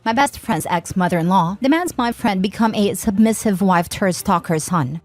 My best friend's ex-mother-in-law demands my friend become a submissive wife to her stalker son.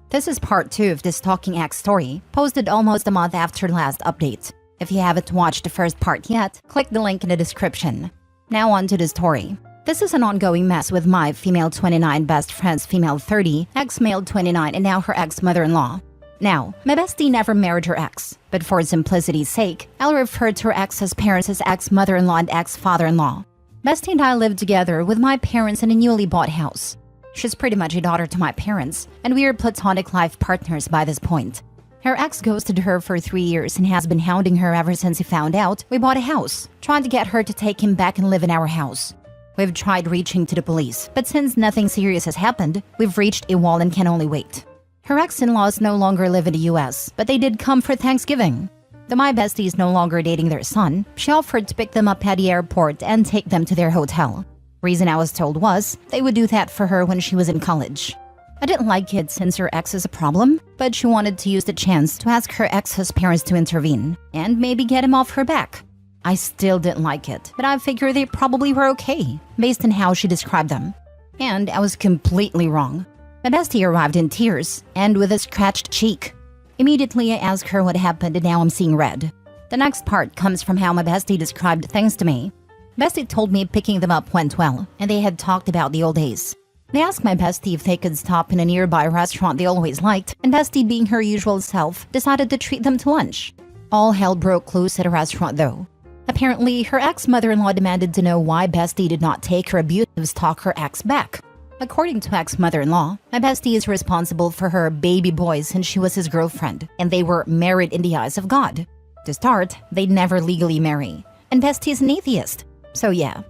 This is part 2 of the stalking ex story, posted almost a month after the last update. If you haven't watched the first part yet, click the link in the description. Now on to the story. This is an ongoing mess with my female 29 best friend's female 30, ex-male 29, and now her ex-mother-in-law. Now, my bestie never married her ex, but for simplicity's sake, I'll refer to her ex's parents as ex-mother-in-law and ex-father-in-law. Bestie and I live together with my parents in a newly bought house. She's pretty much a daughter to my parents, and we are platonic life partners by this point. Her ex ghosted her for 3 years and has been hounding her ever since he found out we bought a house, trying to get her to take him back and live in our house. We've tried reaching to the police, but since nothing serious has happened, we've reached a wall and can only wait. Her ex-in-laws no longer live in the US, but they did come for Thanksgiving. Though my bestie is no longer dating their son, she offered to pick them up at the airport and take them to their hotel. Reason I was told was they would do that for her when she was in college. I didn't like it since her ex is a problem, but she wanted to use the chance to ask her ex's parents to intervene and maybe get him off her back. I still didn't like it, but I figured they probably were okay, based on how she described them. And I was completely wrong. My bestie arrived in tears and with a scratched cheek. Immediately I asked her what happened and now I'm seeing red. The next part comes from how my bestie described things to me. Bestie told me picking them up went well, and they had talked about the old days. They asked my bestie if they could stop in a nearby restaurant they always liked, and bestie, being her usual self, decided to treat them to lunch. All hell broke loose at a restaurant though. Apparently, her ex-mother-in-law demanded to know why bestie did not take her abusive stalker ex back. According to ex-mother-in-law, my bestie is responsible for her baby boy since she was his girlfriend, and they were married in the eyes of God. To start, they'd never legally marry, and bestie is an atheist. So yeah,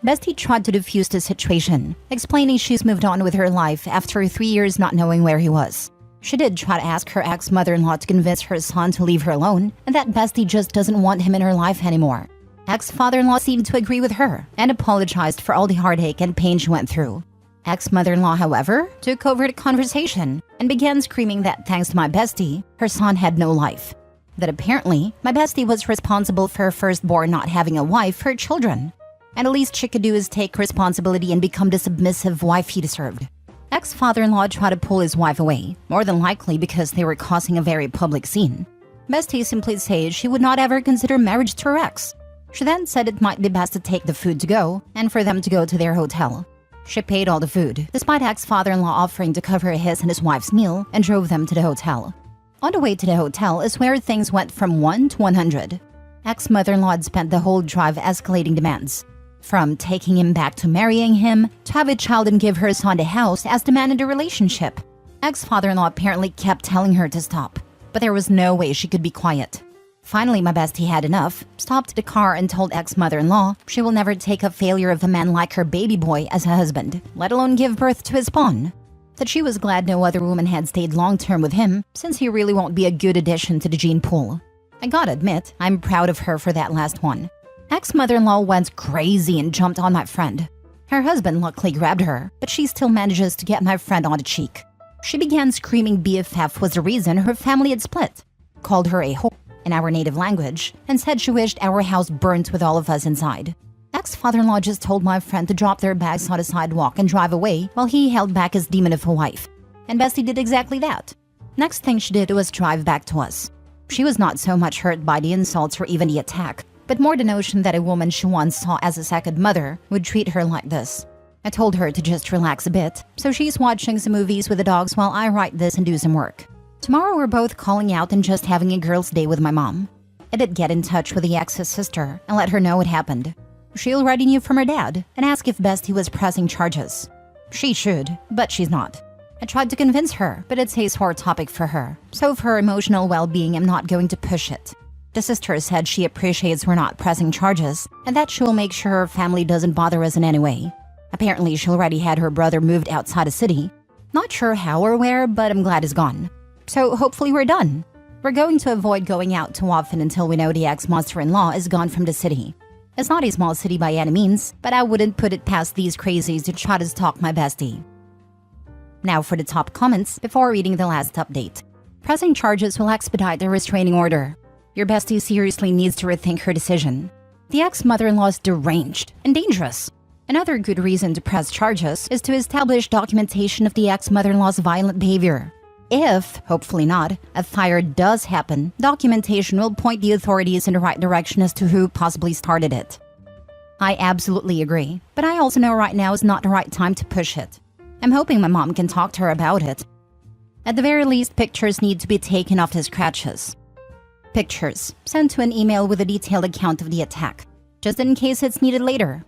bestie tried to defuse the situation, explaining she's moved on with her life after 3 years not knowing where he was. She did try to ask her ex-mother-in-law to convince her son to leave her alone, and that bestie just doesn't want him in her life anymore. Ex-father-in-law seemed to agree with her and apologized for all the heartache and pain she went through. Ex-mother-in-law, however, took over the conversation and began screaming that thanks to my bestie, her son had no life. That apparently, my bestie was responsible for her firstborn not having a wife for children. And the least she could do is take responsibility and become the submissive wife he deserved. Ex-father-in-law tried to pull his wife away, more than likely because they were causing a very public scene. Bestie simply said she would not ever consider marriage to her ex. She then said it might be best to take the food to go and for them to go to their hotel. She paid all the food, despite ex-father-in-law offering to cover his and his wife's meal, and drove them to the hotel. On the way to the hotel is where things went from 1 to 100. Ex-mother-in-law had spent the whole drive escalating demands. From taking him back to marrying him, to have a child and give her son a house as demand in the relationship. Ex-father-in-law apparently kept telling her to stop, but there was no way she could be quiet. Finally, my bestie had enough, stopped the car and told ex-mother-in-law she will never take a failure of a man like her baby boy as a husband, let alone give birth to his spawn. That she was glad no other woman had stayed long-term with him, since he really won't be a good addition to the gene pool. I gotta admit, I'm proud of her for that last one. Ex-mother-in-law went crazy and jumped on my friend. Her husband luckily grabbed her, but she still manages to get my friend on the cheek. She began screaming BFF was the reason her family had split, called her a whore in our native language, and said she wished our house burnt with all of us inside. Ex-father-in-law just told my friend to drop their bags on the sidewalk and drive away while he held back his demon of a wife. And bestie did exactly that. Next thing she did was drive back to us. She was not so much hurt by the insults or even the attack, but more the notion that a woman she once saw as a second mother would treat her like this. I told her to just relax a bit, so she's watching some movies with the dogs while I write this and do some work. Tomorrow we're both calling out and just having a girls' day with my mom. I did get in touch with the ex's sister and let her know what happened. She already knew from her dad and asked if bestie was pressing charges. She should, but she's not. I tried to convince her, but it's a sore topic for her, so for her emotional well-being I'm not going to push it. The sister said she appreciates we're not pressing charges and that she will make sure her family doesn't bother us in any way. Apparently she already had her brother moved outside the city. Not sure how or where, but I'm glad he's gone. So hopefully we're done. We're going to avoid going out too often until we know the ex-monster-in-law is gone from the city. It's not a small city by any means, but I wouldn't put it past these crazies to try to stalk my bestie. Now for the top comments before reading the last update. Pressing charges will expedite the restraining order. Your bestie seriously needs to rethink her decision. The ex-mother-in-law is deranged and dangerous. Another good reason to press charges is to establish documentation of the ex-mother-in-law's violent behavior. If, hopefully not, a fire does happen, documentation will point the authorities in the right direction as to who possibly started it. I absolutely agree, but I also know right now is not the right time to push it. I'm hoping my mom can talk to her about it. At the very least, pictures need to be taken of the scratches. Pictures sent to an email with a detailed account of the attack, just in case it's needed later.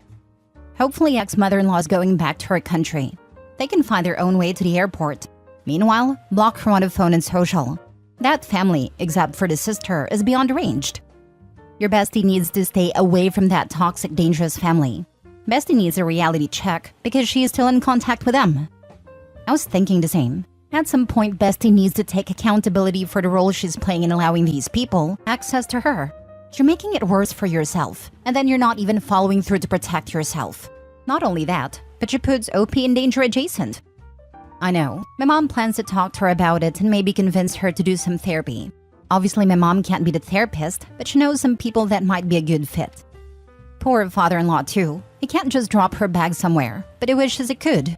Hopefully ex-mother-in-law is going back to her country. They can find their own way to the airport. Meanwhile, block her on the phone and social. That family, except for the sister, is beyond arranged. Your bestie needs to stay away from that toxic, dangerous family. Bestie needs a reality check because she is still in contact with them. I was thinking the same. At some point, Bestie needs to take accountability for the role she's playing in allowing these people access to her. You're making it worse for yourself, and then you're not even following through to protect yourself. Not only that, but you put OP in danger adjacent. I know, my mom plans to talk to her about it and maybe convince her to do some therapy. Obviously, my mom can't be the therapist, but she knows some people that might be a good fit. Poor father-in-law too. He can't just drop her bag somewhere, but he wishes he could.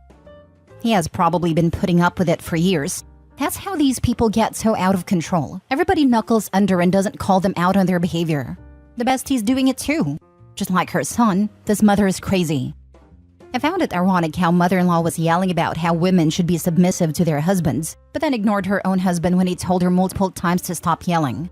He has probably been putting up with it for years. That's how these people get so out of control. Everybody knuckles under and doesn't call them out on their behavior. The bestie's doing it too. Just like her son, this mother is crazy. I found it ironic how mother-in-law was yelling about how women should be submissive to their husbands, but then ignored her own husband when he told her multiple times to stop yelling.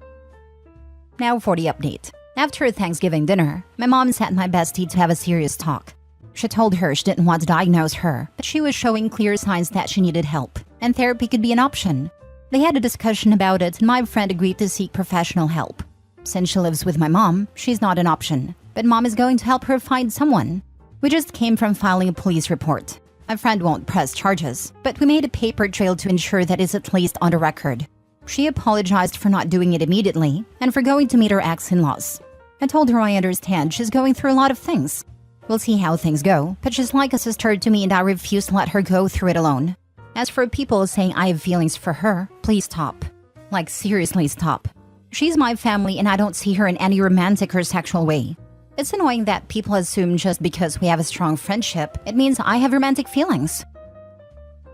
Now for the update. After Thanksgiving dinner, my mom sent my bestie to have a serious talk. She told her she didn't want to diagnose her, but she was showing clear signs that she needed help, and therapy could be an option. They had a discussion about it, and my friend agreed to seek professional help. Since she lives with my mom, she's not an option, but mom is going to help her find someone. We just came from filing a police report. My friend won't press charges, but we made a paper trail to ensure that it's at least on the record. She apologized for not doing it immediately and for going to meet her ex-in-laws. I told her I understand she's going through a lot of things. We'll see how things go, but she's like a sister to me and I refuse to let her go through it alone. As for people saying I have feelings for her, please stop. Like seriously stop. She's my family and I don't see her in any romantic or sexual way. It's annoying that people assume just because we have a strong friendship, it means I have romantic feelings.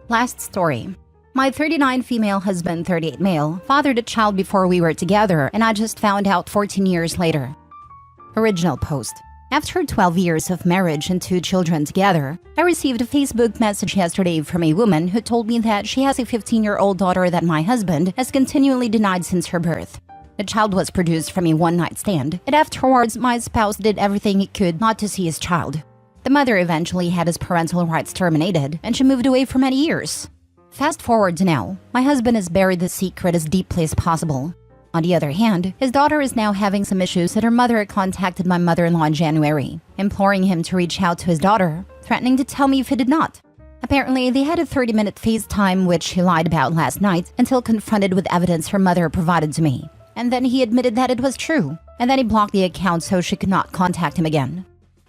Last story. My 39 female husband, 38 male, fathered a child before we were together and I just found out 14 years later. Original post. After 12 years of marriage and 2 children together, I received a Facebook message yesterday from a woman who told me that she has a 15-year-old daughter that my husband has continually denied since her birth. The child was produced from a one-night stand, and afterwards my spouse did everything he could not to see his child. The mother eventually had his parental rights terminated, and she moved away for many years. Fast forward to now, my husband has buried the secret as deeply as possible. On the other hand, his daughter is now having some issues and her mother contacted my mother-in-law in January, imploring him to reach out to his daughter, threatening to tell me if he did not. Apparently, they had a 30-minute FaceTime which he lied about last night until confronted with evidence her mother provided to me. And then he admitted that it was true, and then he blocked the account so she could not contact him again.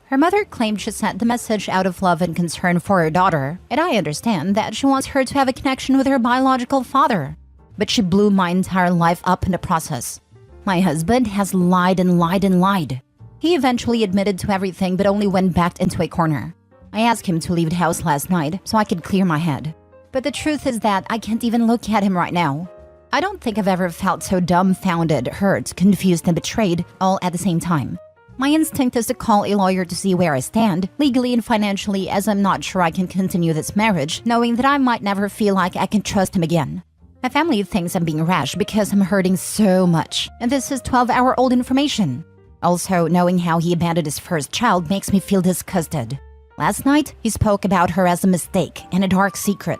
Her mother claimed she sent the message out of love and concern for her daughter, and I understand that she wants her to have a connection with her biological father. But she blew my entire life up in the process. My husband has lied and lied and lied. He eventually admitted to everything but only went back into a corner. I asked him to leave the house last night so I could clear my head. But the truth is that I can't even look at him right now. I don't think I've ever felt so dumbfounded, hurt, confused, and betrayed all at the same time. My instinct is to call a lawyer to see where I stand, legally and financially, as I'm not sure I can continue this marriage, knowing that I might never feel like I can trust him again. My family thinks I'm being rash because I'm hurting so much, and this is 12-hour-old information. Also, knowing how he abandoned his first child makes me feel disgusted. Last night, he spoke about her as a mistake and a dark secret.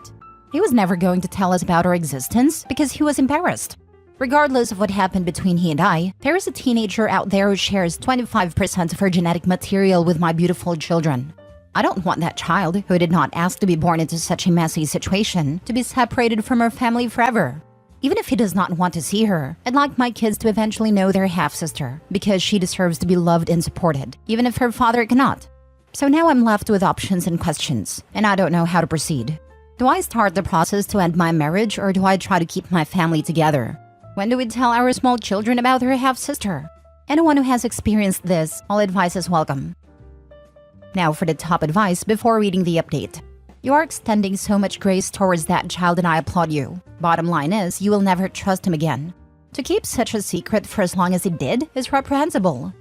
He was never going to tell us about our existence because he was embarrassed. Regardless of what happened between he and I, there is a teenager out there who shares 25% of her genetic material with my beautiful children. I don't want that child, who did not ask to be born into such a messy situation, to be separated from her family forever. Even if he does not want to see her, I'd like my kids to eventually know their half-sister, because she deserves to be loved and supported, even if her father cannot. So now I'm left with options and questions, and I don't know how to proceed. Do I start the process to end my marriage, or do I try to keep my family together? When do we tell our small children about her half-sister? Anyone who has experienced this, all advice is welcome. Now for the top advice before reading the update. You are extending so much grace towards that child and I applaud you. Bottom line is, you will never trust him again. To keep such a secret for as long as he did is reprehensible.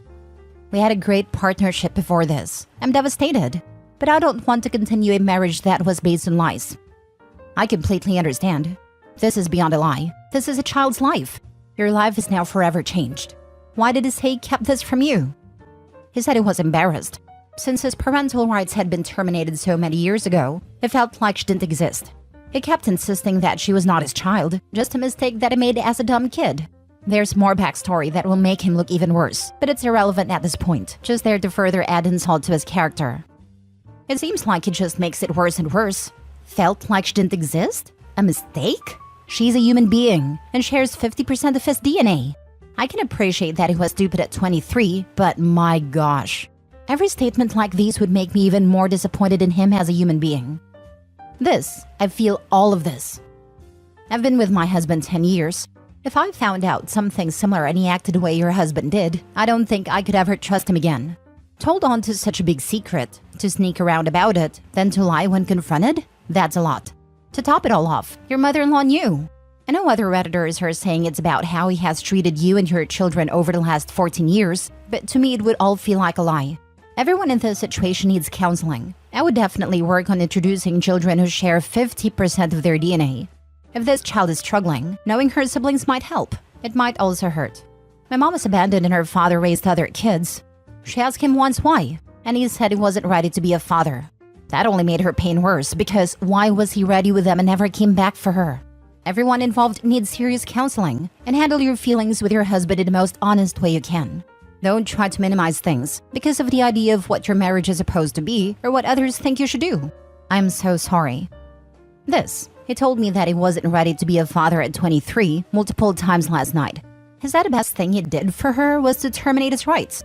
We had a great partnership before this. I'm devastated. But I don't want to continue a marriage that was based on lies. I completely understand. This is beyond a lie. This is a child's life. Your life is now forever changed. Why did he say he kept this from you? He said he was embarrassed. Since his parental rights had been terminated so many years ago, it felt like she didn't exist. He kept insisting that she was not his child, just a mistake that he made as a dumb kid. There's more backstory that will make him look even worse, but it's irrelevant at this point, just there to further add insult to his character. It seems like he just makes it worse and worse. Felt like she didn't exist? A mistake? She's a human being and shares 50% of his DNA. I can appreciate that he was stupid at 23, but my gosh. Every statement like these would make me even more disappointed in him as a human being. I feel all of this. I've been with my husband 10 years. If I found out something similar and he acted the way your husband did, I don't think I could ever trust him again. To hold on to such a big secret, to sneak around about it, then to lie when confronted? That's a lot. To top it all off, your mother-in-law knew. I know other Redditors are saying it's about how he has treated you and your children over the last 14 years, but to me it would all feel like a lie. Everyone in this situation needs counseling. I would definitely work on introducing children who share 50% of their DNA. If this child is struggling, knowing her siblings might help. It might also hurt. My mom was abandoned and her father raised other kids. She asked him once why, and he said he wasn't ready to be a father. That only made her pain worse, because why was he ready with them and never came back for her? Everyone involved needs serious counseling, and handle your feelings with your husband in the most honest way you can. Don't try to minimize things because of the idea of what your marriage is supposed to be or what others think you should do. I'm so sorry. He told me that he wasn't ready to be a father at 23 multiple times last night. Is that the best thing he did for her was to terminate his rights?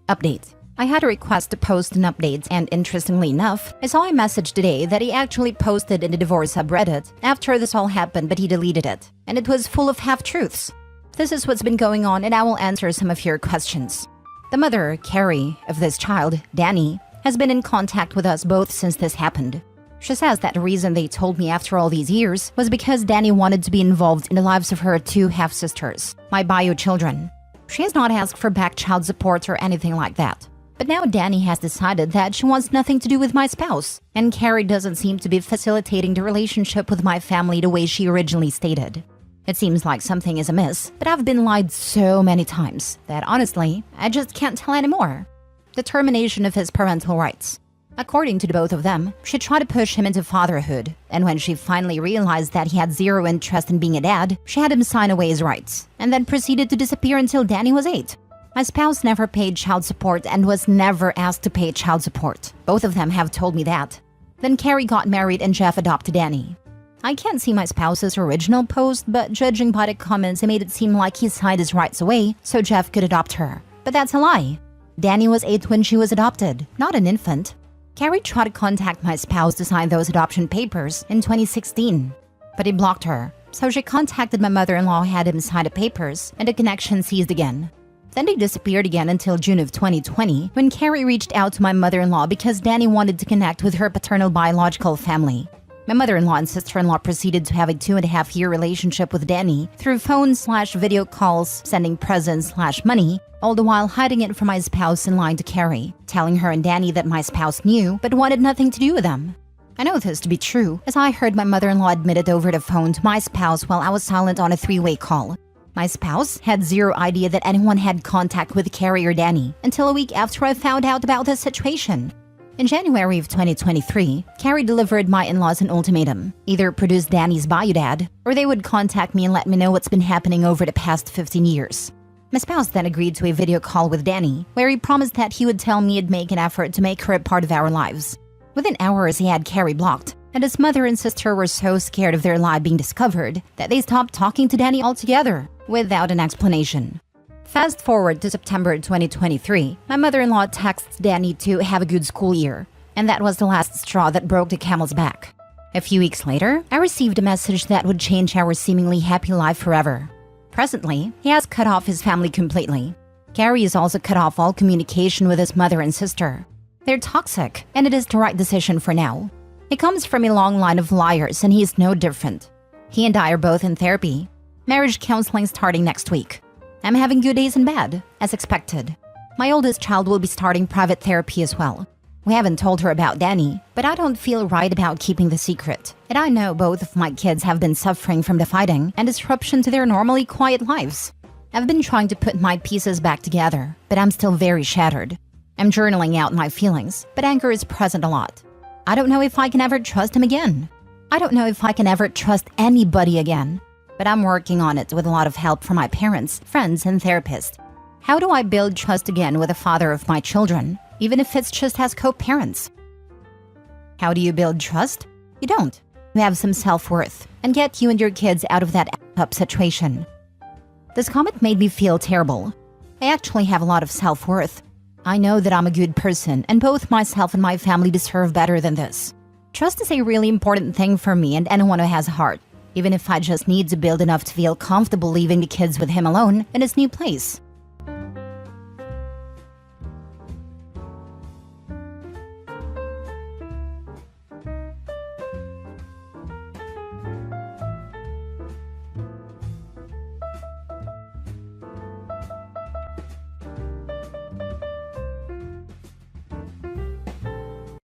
Update. I had a request to post an update, and interestingly enough, I saw a message today that he actually posted in the divorce subreddit after this all happened, but he deleted it, and it was full of half-truths. This is what's been going on, and I will answer some of your questions. The mother, Carrie, of this child, Danny, has been in contact with us both since this happened. She says that the reason they told me after all these years was because Danny wanted to be involved in the lives of her two half-sisters, my bio children. She has not asked for back child support or anything like that. But now Danny has decided that she wants nothing to do with my spouse, and Carrie doesn't seem to be facilitating the relationship with my family the way she originally stated. It seems like something is amiss, but I've been lied so many times that honestly, I just can't tell anymore. The termination of his parental rights. According to the both of them, she tried to push him into fatherhood, and when she finally realized that he had zero interest in being a dad, she had him sign away his rights, and then proceeded to disappear until Danny was 8. My spouse never paid child support and was never asked to pay child support. Both of them have told me that. Then Carrie got married and Jeff adopted Danny. I can't see my spouse's original post, but judging by the comments, it made it seem like he signed his rights away so Jeff could adopt her. But that's a lie. Danny was 8 when she was adopted, not an infant. Carrie tried to contact my spouse to sign those adoption papers in 2016, but he blocked her. So she contacted my mother-in-law, had him sign the papers, and the connection ceased again. Then they disappeared again until June of 2020, when Carrie reached out to my mother-in-law because Danny wanted to connect with her paternal biological family. My mother-in-law and sister-in-law proceeded to have a 2.5-year relationship with Danny through phone/video calls, sending presents/money, all the while hiding it from my spouse and lying to Carrie, telling her and Danny that my spouse knew but wanted nothing to do with them. I know this to be true, as I heard my mother-in-law admit it over the phone to my spouse while I was silent on a 3-way call. My spouse had zero idea that anyone had contact with Carrie or Danny until a week after I found out about this situation. In January of 2023, Carrie delivered my in-laws an ultimatum. Either produce Danny's biodad, or they would contact me and let me know what's been happening over the past 15 years. My spouse then agreed to a video call with Danny, where he promised that he would tell me he'd make an effort to make her a part of our lives. Within hours, he had Carrie blocked, and his mother and sister were so scared of their lie being discovered that they stopped talking to Danny altogether, without an explanation. Fast forward to September 2023, my mother-in-law texts Danny to have a good school year, and that was the last straw that broke the camel's back. A few weeks later, I received a message that would change our seemingly happy life forever. Presently, he has cut off his family completely. Carrie has also cut off all communication with his mother and sister. They're toxic, and it is the right decision for now. He comes from a long line of liars, and he is no different. He and I are both in therapy. Marriage counseling starting next week. I'm having good days and bad, as expected. My oldest child will be starting private therapy as well. We haven't told her about Danny, but I don't feel right about keeping the secret. And I know both of my kids have been suffering from the fighting and disruption to their normally quiet lives. I've been trying to put my pieces back together, but I'm still very shattered. I'm journaling out my feelings, but anger is present a lot. I don't know if I can ever trust him again. I don't know if I can ever trust anybody again. But I'm working on it with a lot of help from my parents, friends, and therapists. How do I build trust again with the father of my children, even if it's just as co-parents? How do you build trust? You don't. You have some self-worth and get you and your kids out of that up situation. This comment made me feel terrible. I actually have a lot of self-worth. I know that I'm a good person, and both myself and my family deserve better than this. Trust is a really important thing for me and anyone who has a heart, even if I just need to build enough to feel comfortable leaving the kids with him alone in his new place.